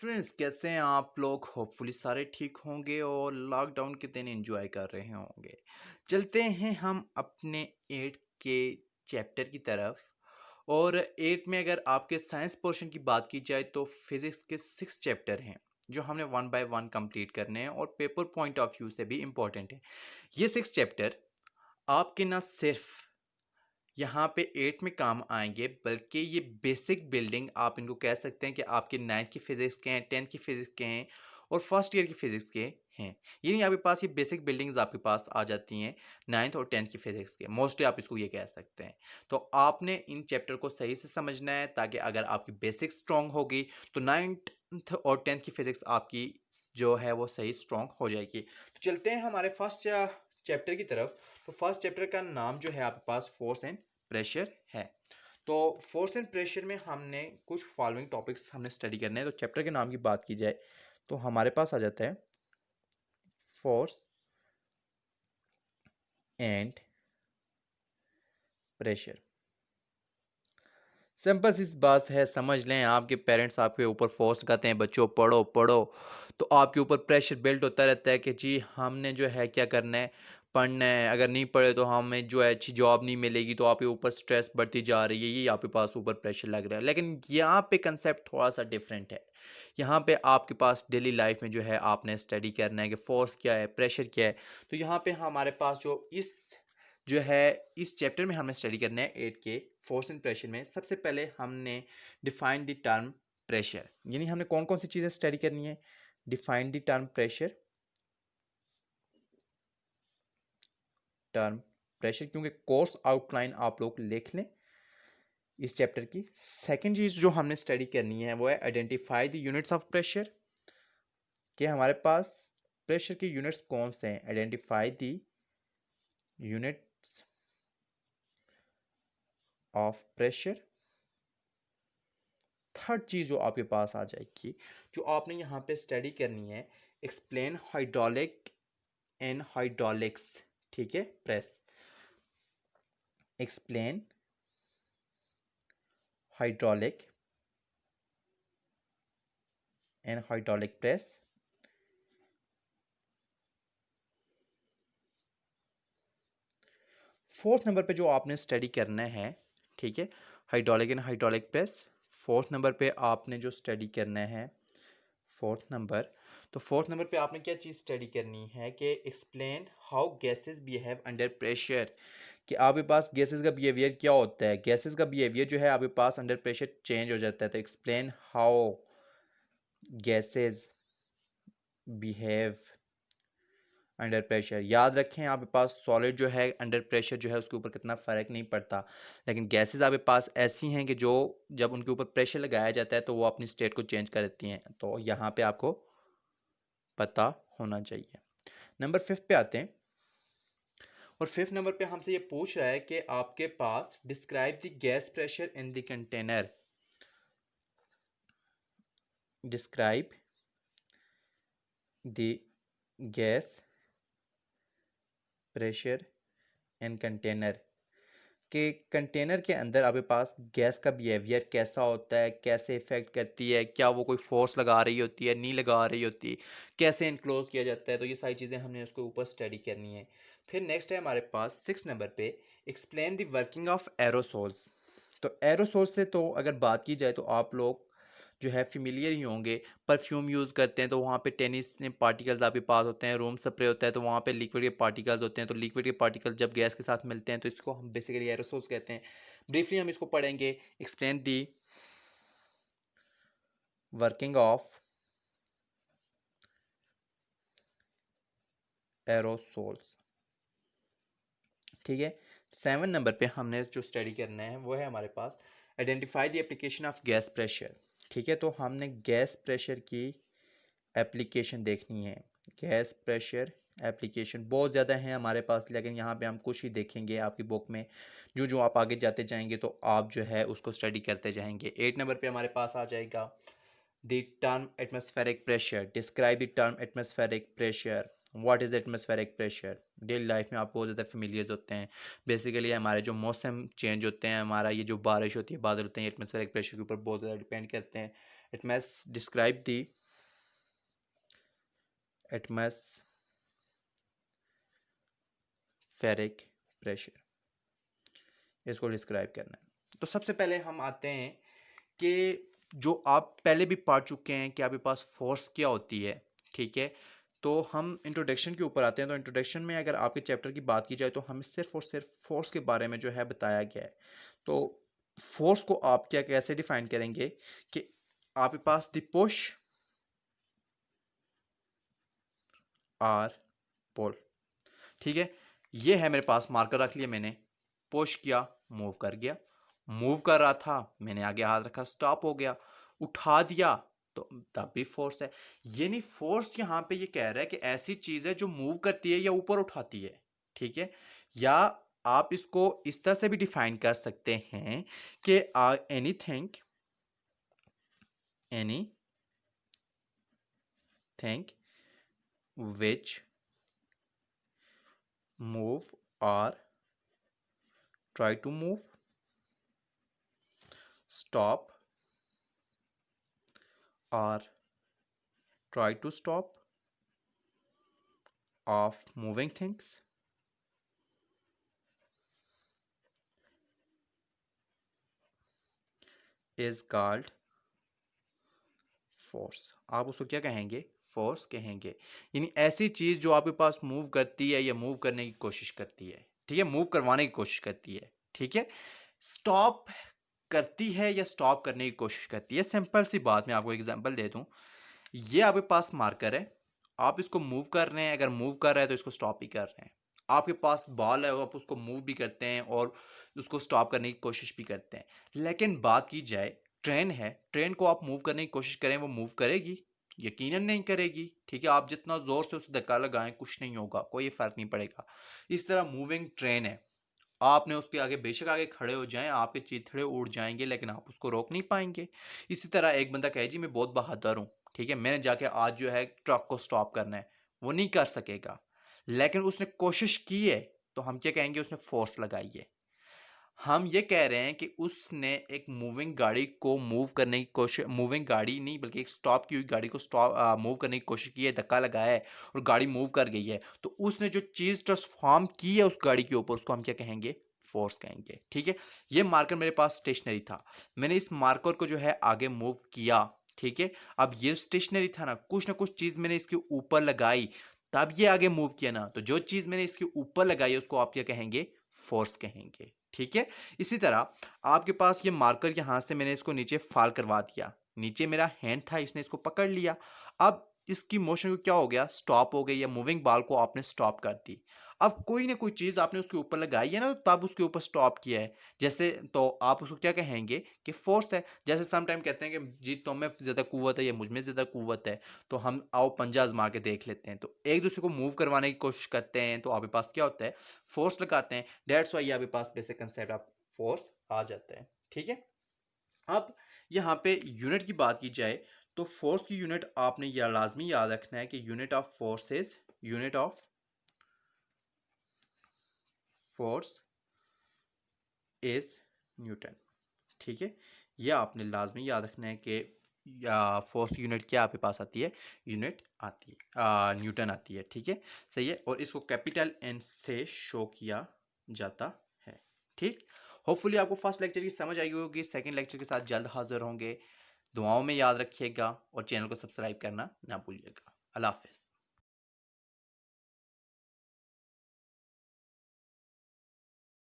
Students कैसे हैं आप लोग। होपफुली सारे ठीक होंगे और लॉकडाउन के दिन एंजॉय कर रहे होंगे। चलते हैं हम अपने 8 के चैप्टर की तरफ। और 8 में अगर आपके साइंस पोर्शन की बात की जाए तो फिजिक्स के 6 चैप्टर हैं जो हमने वन बाय वन कंप्लीट करने हैं और पेपर पॉइंट ऑफ व्यू से भी इम्पोर्टेंट है। ये 6 चैप्टर आपके ना सिर्फ यहाँ पे 8 में काम आएंगे बल्कि ये बेसिक बिल्डिंग आप इनको कह सकते हैं कि आपके 9th की फिजिक्स के हैं, 10th की फिजिक्स के हैं और फर्स्ट ईयर की फिजिक्स के हैं। यानी आपके पास ये बेसिक बिल्डिंग्स आपके पास आ जाती हैं 9th और 10th की फिजिक्स के, मोस्टली आप इसको ये कह सकते हैं। तो आपने इन चैप्टर को सही से समझना है ताकि अगर आपकी बेसिक स्ट्रांग होगी तो 9th और 10th की फिजिक्स आपकी जो है वो सही स्ट्रांग हो जाएगी। तो चलते हैं हमारे फर्स्ट चैप्टर की तरफ। तो फर्स्ट चैप्टर का नाम जो है आपके पास फोर्स एंड प्रेशर है। तो फोर्स एंड प्रेशर में हमने कुछ फॉलोइंग टॉपिक्स हमने स्टडी करने हैं। तो चैप्टर के नाम की बात की जाए तो हमारे पास आ जाता है फोर्स एंड प्रेशर। सिंपल सी बात है, समझ लें आपके पेरेंट्स आपके ऊपर फोर्स लगाते हैं बच्चों पढ़ो पढ़ो, तो आपके ऊपर प्रेशर बिल्ड होता रहता है कि जी हमने जो है क्या करना है, पढ़ना है। अगर नहीं पढ़े तो हमें जो है अच्छी जॉब नहीं मिलेगी, तो आपके ऊपर स्ट्रेस बढ़ती जा रही है, ये आपके पास ऊपर प्रेशर लग रहा है। लेकिन यहाँ पे कंसेप्ट थोड़ा सा डिफरेंट है। यहाँ पे आपके पास डेली लाइफ में जो है आपने स्टडी करना है कि फोर्स क्या है, प्रेशर क्या है। तो यहाँ पे हमारे पास जो है इस चैप्टर में हमने स्टडी करना है 8 के फोर्स एंड प्रेशर में। सबसे पहले हमने डिफाइन द टर्म प्रेशर, यानी हमने कौन कौन सी चीजें स्टडी करनी है। डिफाइन द टर्म प्रेशर, क्योंकि कोर्स आउटलाइन आप लोग लिख लें इस चैप्टर की। सेकंड चीज जो हमने स्टडी करनी है वो है identify the units of pressure, कि हमारे पास प्रेशर के यूनिट्स कौन से हैं। Identify the units of pressure. Third चीज जो आपके पास आ जाएगी, जो आपने यहाँ पे स्टडी करनी है, एक्सप्लेन हाइड्रोलिक एंड हाइड्रोलिक्स। ठीक है, press. Explain hydraulic and hydraulic press. Fourth number पे जो आपने स्टडी करना है, ठीक है, hydraulic and hydraulic press. Fourth number पे आपने जो स्टडी करना है, फोर्थ नंबर, तो फोर्थ नंबर पे आपने क्या चीज़ स्टडी करनी है कि explain how gases behave under pressure, कि आपके पास गैसेस का बिहेवियर क्या होता है। गैसेस का बिहेवियर जो है आपके पास अंडर प्रेशर चेंज हो जाता है। तो explain how gases behave under pressure. याद रखें आपके पास सॉलिड जो है अंडर प्रेशर जो है उसके ऊपर कितना फ़र्क नहीं पड़ता, लेकिन गैसेस आपके पास ऐसी हैं कि जो जब उनके ऊपर प्रेशर लगाया जाता है तो वो अपनी स्टेट को चेंज कर देती हैं। तो यहाँ पे आपको पता होना चाहिए। नंबर 5 पे आते हैं, और 5th नंबर पे हमसे ये पूछ रहा है कि आपके पास describe the gas pressure in the container. Describe the gas pressure in container, कि कंटेनर के अंदर आपके पास गैस का बिहेवियर कैसा होता है, कैसे इफेक्ट करती है, क्या वो कोई फोर्स लगा रही होती है, नहीं लगा रही होती, कैसे इनक्लोज किया जाता है। तो ये सारी चीज़ें हमने उसके ऊपर स्टडी करनी है। फिर नेक्स्ट है हमारे पास 6 नंबर पे, explain the working of aerosols. तो एरोसोल से तो अगर बात की जाए तो आप लोग जो है फेमिलियर ही होंगे। परफ्यूम यूज़ करते हैं तो वहाँ पे टेनिस पार्टिकल्स आपके पास होते हैं। रूम स्प्रे होता है तो वहाँ पे लिक्विड के पार्टिकल्स होते हैं। तो लिक्विड के पार्टिकल्स जब गैस के साथ मिलते हैं तो इसको हम बेसिकली एरोसोल्स कहते हैं। ब्रीफली हम इसको पढ़ेंगे। Explain the working of aerosols. ठीक है। 7 नंबर पे हमने जो स्टडी करना है वो है हमारे पास identify the application of gas pressure. ठीक है, तो हमने गैस प्रेशर की एप्लीकेशन देखनी है। गैस प्रेशर एप्लीकेशन बहुत ज़्यादा है हमारे पास, लेकिन यहाँ पे हम कुछ ही देखेंगे आपकी बुक में। जो जो आप आगे जाते जाएंगे तो आप जो है उसको स्टडी करते जाएंगे। 8 नंबर पे हमारे पास आ जाएगा the term atmospheric pressure. Describe the term atmospheric pressure. What is atmospheric pressure? Daily life में आप बहुत ज़्यादा फेमिलियर होते हैं। बेसिकली हमारे जो मौसम चेंज होते हैं, हमारा ये जो बारिश होती है, बादल होते हैं, एटमॉस्फेरिक प्रेशर के ऊपर बहुत ज़्यादा डिपेंड करते हैं। It must describe the atmospheric pressure, इसको डिस्क्राइब करना है। तो सबसे पहले हम आते हैं कि जो आप पहले भी पढ़ चुके हैं कि आपके पास फोर्स क्या होती है, ठीक है। तो हम इंट्रोडक्शन के ऊपर आते हैं। तो इंट्रोडक्शन में अगर आपके चैप्टर की बात की जाए तो हमें सिर्फ और सिर्फ फोर्स के बारे में जो है बताया गया है। तो फोर्स को आप क्या कैसे डिफाइन करेंगे कि आपके पास द पुश आर पुल, ठीक है। ये है मेरे पास, मार्कर रख लिया मैंने, पुश किया, मूव कर गया, मूव कर रहा था, मैंने आगे हाथ रखा, स्टॉप हो गया, उठा दिया, तो तब भी फोर्स है। ये नहीं, फोर्स यहां पे ये कह रहा है कि ऐसी चीज है जो मूव करती है या ऊपर उठाती है, ठीक है। या आप इसको इस तरह से भी डिफाइन कर सकते हैं कि anything which move or try to move, stop or try to stop of moving things is called force. आप उसको क्या कहेंगे? फोर्स कहेंगे। यानी ऐसी चीज जो आपके पास मूव करती है या मूव करने की कोशिश करती है, ठीक है, मूव करवाने की कोशिश करती है, ठीक है। स्टॉप करती है या स्टॉप करने की कोशिश करती है। सिंपल सी बात, मैं आपको एग्जांपल दे दूं। ये आपके पास मार्कर है, आप इसको मूव कर रहे हैं, अगर मूव कर रहे हैं तो इसको स्टॉप ही कर रहे हैं। आपके पास बॉल है, आप उसको मूव भी करते हैं और उसको स्टॉप करने की कोशिश भी करते हैं। लेकिन बात की जाए, ट्रेन है, ट्रेन को आप मूव करने की कोशिश करें, वो मूव करेगी? यकीनन नहीं करेगी, ठीक है। आप जितना जोर से उसे धक्का लगाएं, कुछ नहीं होगा, कोई फर्क नहीं पड़ेगा। इस तरह मूविंग ट्रेन है, आपने उसके आगे बेशक आगे खड़े हो जाएं, आपके चीथड़े उड़ जाएंगे, लेकिन आप उसको रोक नहीं पाएंगे। इसी तरह एक बंदा कहे जी मैं बहुत बहादुर हूं, ठीक है, मैंने जाके आज जो है ट्रक को स्टॉप करना है, वो नहीं कर सकेगा। लेकिन उसने कोशिश की है, तो हम क्या कहेंगे? उसने फोर्स लगाई है। हम ये कह रहे हैं कि उसने एक मूविंग गाड़ी को मूव करने की कोशिश, मूविंग गाड़ी नहीं बल्कि एक स्टॉप की हुई गाड़ी को स्टॉप मूव करने की कोशिश की है, धक्का लगाया है और गाड़ी मूव कर गई है। तो उसने जो चीज ट्रांसफॉर्म की है उस गाड़ी के ऊपर, उसको हम क्या कहेंगे? फोर्स कहेंगे, ठीक है। ये मार्कर मेरे पास स्टेशनरी था, मैंने इस मार्कर को जो है आगे मूव किया, ठीक है। अब ये स्टेशनरी था ना कुछ चीज मैंने इसके ऊपर लगाई, तब ये आगे मूव किया ना। तो जो चीज मैंने इसके ऊपर लगाई उसको आप क्या कहेंगे? फोर्स कहेंगे, ठीक है। इसी तरह आपके पास ये मार्कर, यहां से मैंने इसको नीचे फॉल करवा दिया, नीचे मेरा हैंड था, इसने इसको पकड़ लिया। अब इसकी मोशन को क्या हो गया? स्टॉप हो गई, या मूविंग बॉल को आपने स्टॉप कर दी। अब कोई ना कोई चीज आपने उसके ऊपर लगाई है ना, तो तब उसके ऊपर स्टॉप किया है, जैसे, तो आप उसको क्या कहेंगे? कि फोर्स है। जैसे सम टाइम कहते हैं कि जी तुम में ज्यादा कुव्वत है या मुझ में ज्यादा कुव्वत है, तो हम आओ पंजा आजमा के देख लेते हैं। तो एक दूसरे को मूव करवाने की कोशिश करते हैं, तो आपके पास क्या होता है? फोर्स लगाते हैं। डेट्स वाई आपके पास बेसिक कंसेप्ट ऑफ फोर्स आ जाता है, ठीक है। अब यहाँ पे यूनिट की बात की जाए, तो फोर्स की यूनिट आपने यह लाजमी याद रखना है कि unit of force is Newton, ठीक है। यह आपने लाजमी याद रखना है कि फोर्स यूनिट क्या आपके पास आती है? यूनिट आती है न्यूटन आती है, ठीक है, सही है। और इसको कैपिटल एन से शो किया जाता है, ठीक। होपफुली आपको फर्स्ट लेक्चर की समझ आई होगी। सेकंड लेक्चर के साथ जल्द हाजिर होंगे। दुआओं में याद रखिएगा और चैनल को सब्सक्राइब करना ना भूलिएगा। अल्लाह हाफिज।